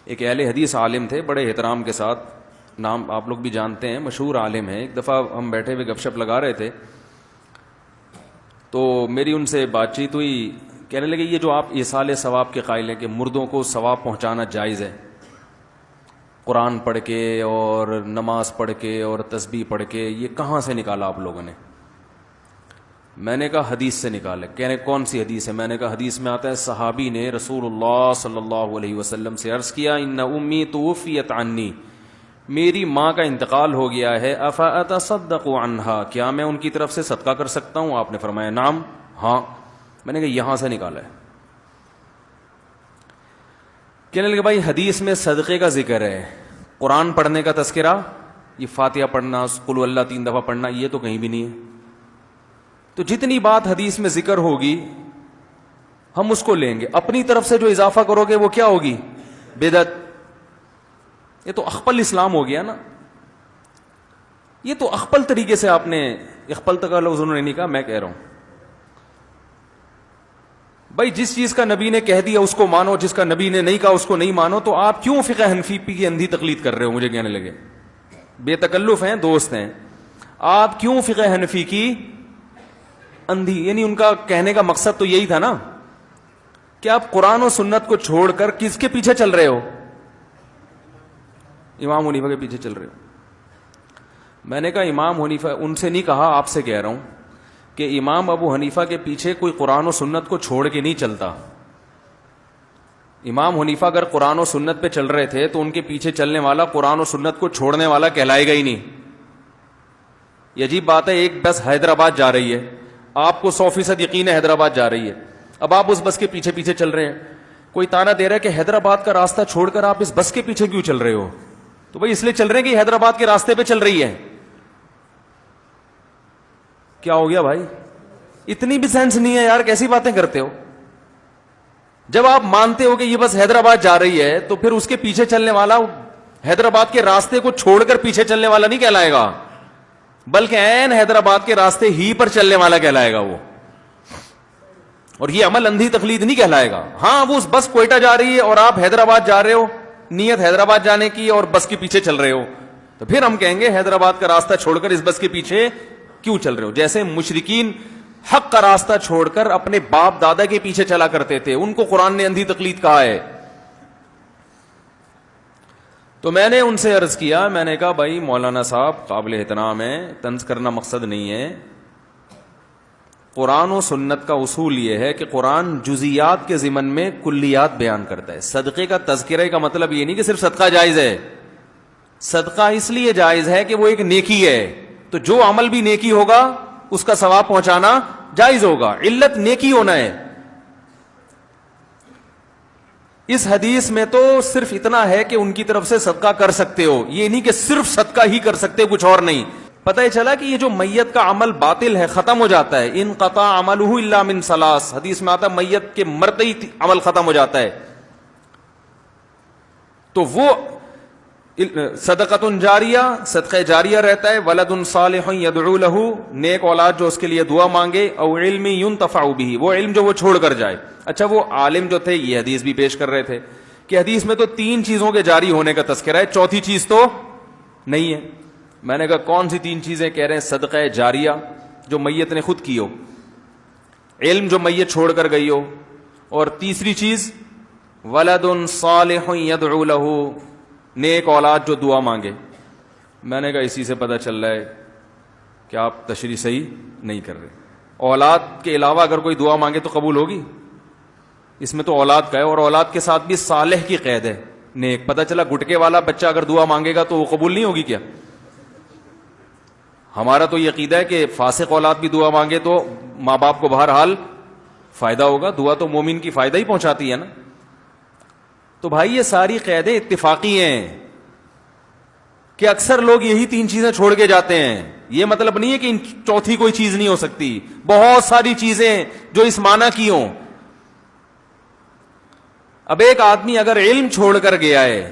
ایک اہل حدیث عالم تھے, بڑے احترام کے ساتھ, نام آپ لوگ بھی جانتے ہیں, مشہور عالم ہیں. ایک دفعہ ہم بیٹھے ہوئے گپ شپ لگا رہے تھے تو میری ان سے بات چیت ہوئی. کہنے لگے یہ جو آپ ایصال ثواب کے قائل ہیں کہ مردوں کو ثواب پہنچانا جائز ہے, قرآن پڑھ کے اور نماز پڑھ کے اور تسبیح پڑھ کے, یہ کہاں سے نکالا آپ لوگوں نے؟ میں نے کہا حدیث سے نکالا. کہنے کون سی حدیث ہے؟ میں نے کہا حدیث میں آتا ہے صحابی نے رسول اللہ صلی اللہ علیہ وسلم سے عرض کیا ان امی توفیت عنی, میری ماں کا انتقال ہو گیا ہے, افاتصدق عنہا, کیا میں ان کی طرف سے صدقہ کر سکتا ہوں؟ آپ نے فرمایا نعم, ہاں. میں نے کہا یہاں سے نکالا ہے. کہنے لگے بھائی حدیث میں صدقے کا ذکر ہے, قرآن پڑھنے کا تذکرہ, یہ فاتحہ پڑھنا, قل ہو اللہ 3 دفعہ پڑھنا, یہ تو کہیں بھی نہیں ہے. تو جتنی بات حدیث میں ذکر ہوگی ہم اس کو لیں گے. اپنی طرف سے جو اضافہ کرو گے وہ کیا ہوگی؟ بدعت. یہ تو اخپل اسلام ہو گیا نا. یہ تو اخپل طریقے سے آپ نے, اخپل تک کا لفظ انہوں نے نہیں کہا, میں کہہ رہا ہوں. بھائی جس چیز کا نبی نے کہہ دیا اس کو مانو, جس کا نبی نے نہیں کہا اس کو نہیں مانو. تو آپ کیوں فقہ حنفی کی اندھی تقلید کر رہے ہو؟ مجھے کہنے لگے بے تکلف ہیں, دوست ہیں, آپ کیوں فقہ حنفی کی اندھی؟ یعنی ان کا کہنے کا مقصد تو یہی تھا نا کہ آپ قرآن و سنت کو چھوڑ کر کس کے پیچھے چل رہے ہو؟ امام حنیفہ کے پیچھے چل رہے ہو. میں نے کہا امام حنیفہ, ان سے نہیں کہا, آپ سے کہہ رہا ہوں کہ امام ابو حنیفہ کے پیچھے کوئی قرآن و سنت کو چھوڑ کے نہیں چلتا. امام حنیفہ اگر قرآن و سنت پہ چل رہے تھے تو ان کے پیچھے چلنے والا قرآن و سنت کو چھوڑنے والا کہلائے گا ہی نہیں. یہ عجیب بات ہے, ایک بس حیدرآباد جا رہی ہے, آپ کو 100% یقین ہے حیدرآباد جا رہی ہے, اب آپ اس بس کے پیچھے پیچھے چل رہے ہیں. کوئی تانا دے رہا ہے کہ حیدرآباد کا راستہ چھوڑ کر آپ اس بس کے پیچھے کیوں چل رہے ہو؟ تو بھائی اس لیے چل رہے ہیں کہ حیدرآباد کے راستے پہ چل رہی ہے. کیا ہو گیا بھائی؟ اتنی بھی سینس نہیں ہے یار, کیسی باتیں کرتے ہو؟ جب آپ مانتے ہو کہ یہ بس حیدرآباد جا رہی ہے تو پھر اس کے پیچھے چلنے والا حیدرآباد کے راستے کو چھوڑ کر پیچھے چلنے والا نہیں کہلائے گا, بلکہ عین حیدرآباد کے راستے ہی پر چلنے والا کہلائے گا وہ. اور یہ عمل اندھی تقلید نہیں کہلائے گا. ہاں وہ اس بس کوئٹہ جا رہی ہے اور آپ حیدرآباد جا رہے ہو, نیت حیدرآباد جانے کی, اور بس کے پیچھے چل رہے ہو, تو پھر ہم کہیں گے حیدرآباد کا راستہ چھوڑ کر اس بس کے پیچھے کیوں چل رہے ہو؟ جیسے مشرکین حق کا راستہ چھوڑ کر اپنے باپ دادا کے پیچھے چلا کرتے تھے, ان کو قرآن نے اندھی تقلید کہا ہے. تو میں نے ان سے عرض کیا, میں نے کہا بھائی مولانا صاحب قابل احترام ہے, طنز کرنا مقصد نہیں ہے. قرآن و سنت کا اصول یہ ہے کہ قرآن جزیات کے ضمن میں کلیات بیان کرتا ہے. صدقے کا تذکرہ کا مطلب یہ نہیں کہ صرف صدقہ جائز ہے. صدقہ اس لیے جائز ہے کہ وہ ایک نیکی ہے, تو جو عمل بھی نیکی ہوگا اس کا ثواب پہنچانا جائز ہوگا. علت نیکی ہونا ہے. اس حدیث میں تو صرف اتنا ہے کہ ان کی طرف سے صدقہ کر سکتے ہو, یہ نہیں کہ صرف صدقہ ہی کر سکتے, کچھ اور نہیں. پتہ ہی چلا کہ یہ جو میت کا عمل باطل ہے, ختم ہو جاتا ہے. انقطع عملہ الا من ثلاث, حدیث میں آتا ہے میت کے مرتے ہی عمل ختم ہو جاتا ہے. تو وہ صدقۃ جاریہ, صدقہ جاریہ رہتا ہے. ولد صالح یدعو لہ, نیک اولاد جو اس کے لیے دعا مانگے. او علم ينتفع به, وہ علم جو وہ چھوڑ کر جائے. اچھا وہ عالم جو تھے یہ حدیث بھی پیش کر رہے تھے کہ حدیث میں تو 3 چیزوں کے جاری ہونے کا تذکرہ ہے, چوتھی چیز تو نہیں ہے. میں نے کہا کون سی 3 چیزیں؟ کہہ رہے ہیں صدقہ جاریہ جو میت نے خود کی ہو, علم جو میت چھوڑ کر گئی ہو, اور تیسری چیز ولد صالح یدعو لہ, نیک اولاد جو دعا مانگے. میں نے کہا اسی سے پتہ چل رہا ہے کہ آپ تشریح صحیح نہیں کر رہے. اولاد کے علاوہ اگر کوئی دعا مانگے تو قبول ہوگی؟ اس میں تو اولاد کا ہے, اور اولاد کے ساتھ بھی صالح کی قید ہے, نیک. پتہ چلا گٹکے والا بچہ اگر دعا مانگے گا تو وہ قبول نہیں ہوگی کیا؟ ہمارا تو یہ عقیدہ ہے کہ فاسق اولاد بھی دعا مانگے تو ماں باپ کو بہرحال فائدہ ہوگا. دعا تو مومن کی فائدہ ہی پہنچاتی ہے نا. تو بھائی یہ ساری قیدیں اتفاقی ہیں کہ اکثر لوگ یہی 3 چیزیں چھوڑ کے جاتے ہیں. یہ مطلب نہیں ہے کہ ان چوتھی کوئی چیز نہیں ہو سکتی, بہت ساری چیزیں جو اس معنی کی ہوں. اب ایک آدمی اگر علم چھوڑ کر گیا ہے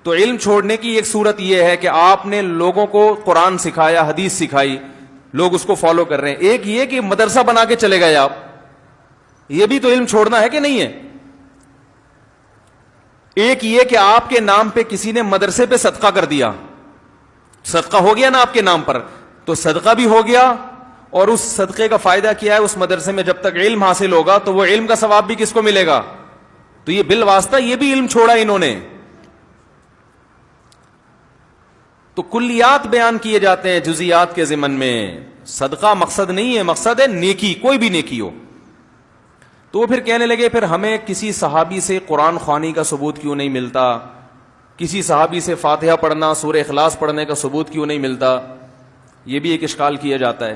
تو علم چھوڑنے کی ایک صورت یہ ہے کہ آپ نے لوگوں کو قرآن سکھایا, حدیث سکھائی, لوگ اس کو فالو کر رہے ہیں. ایک یہ کہ مدرسہ بنا کے چلے گئے آپ, یہ بھی تو علم چھوڑنا ہے کہ نہیں ہے؟ ایک یہ کہ آپ کے نام پہ کسی نے مدرسے پہ صدقہ کر دیا، صدقہ ہو گیا نا آپ کے نام پر، تو صدقہ بھی ہو گیا، اور اس صدقے کا فائدہ کیا ہے، اس مدرسے میں جب تک علم حاصل ہوگا تو وہ علم کا ثواب بھی کس کو ملے گا؟ تو یہ بالواسطہ یہ بھی علم چھوڑا انہوں نے. تو کلیات بیان کیے جاتے ہیں جزیات کے ضمن میں. صدقہ مقصد نہیں ہے، مقصد ہے نیکی، کوئی بھی نیکی ہو. تو وہ پھر کہنے لگے پھر ہمیں کسی صحابی سے قرآن خوانی کا ثبوت کیوں نہیں ملتا، کسی صحابی سے فاتحہ پڑھنا، سورہ اخلاص پڑھنے کا ثبوت کیوں نہیں ملتا. یہ بھی ایک اشکال کیا جاتا ہے.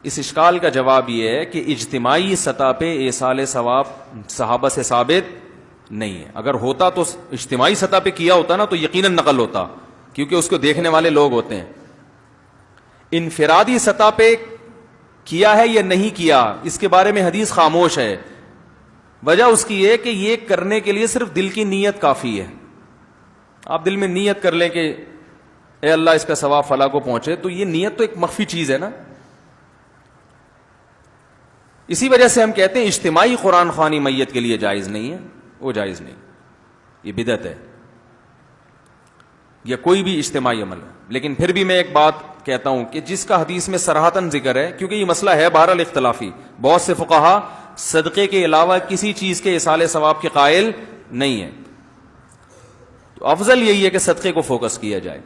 اس اشکال کا جواب یہ ہے کہ اجتماعی سطح پہ ایصال ثواب صحابہ سے ثابت نہیں ہے. اگر ہوتا تو اجتماعی سطح پہ کیا ہوتا نا تو یقیناً نقل ہوتا، کیونکہ اس کو دیکھنے والے لوگ ہوتے ہیں. انفرادی سطح پہ کیا ہے یا نہیں کیا، اس کے بارے میں حدیث خاموش ہے. وجہ اس کی ہے کہ یہ کرنے کے لیے صرف دل کی نیت کافی ہے. آپ دل میں نیت کر لیں کہ اے اللہ اس کا ثواب فلاں کو پہنچے، تو یہ نیت تو ایک مخفی چیز ہے نا. اسی وجہ سے ہم کہتے ہیں اجتماعی قرآن خوانی میت کے لیے جائز نہیں ہے، وہ جائز نہیں، یہ بدعت ہے یا کوئی بھی اجتماعی عمل ہے. لیکن پھر بھی میں ایک بات کہتا ہوں کہ جس کا حدیث میں صراحتاً ذکر ہے، کیونکہ یہ مسئلہ ہے بہرحال اختلافی، بہت سے فقہا صدقے کے علاوہ کسی چیز کے ایصال ثواب کے قائل نہیں ہے، تو افضل یہی ہے کہ صدقے کو فوکس کیا جائے.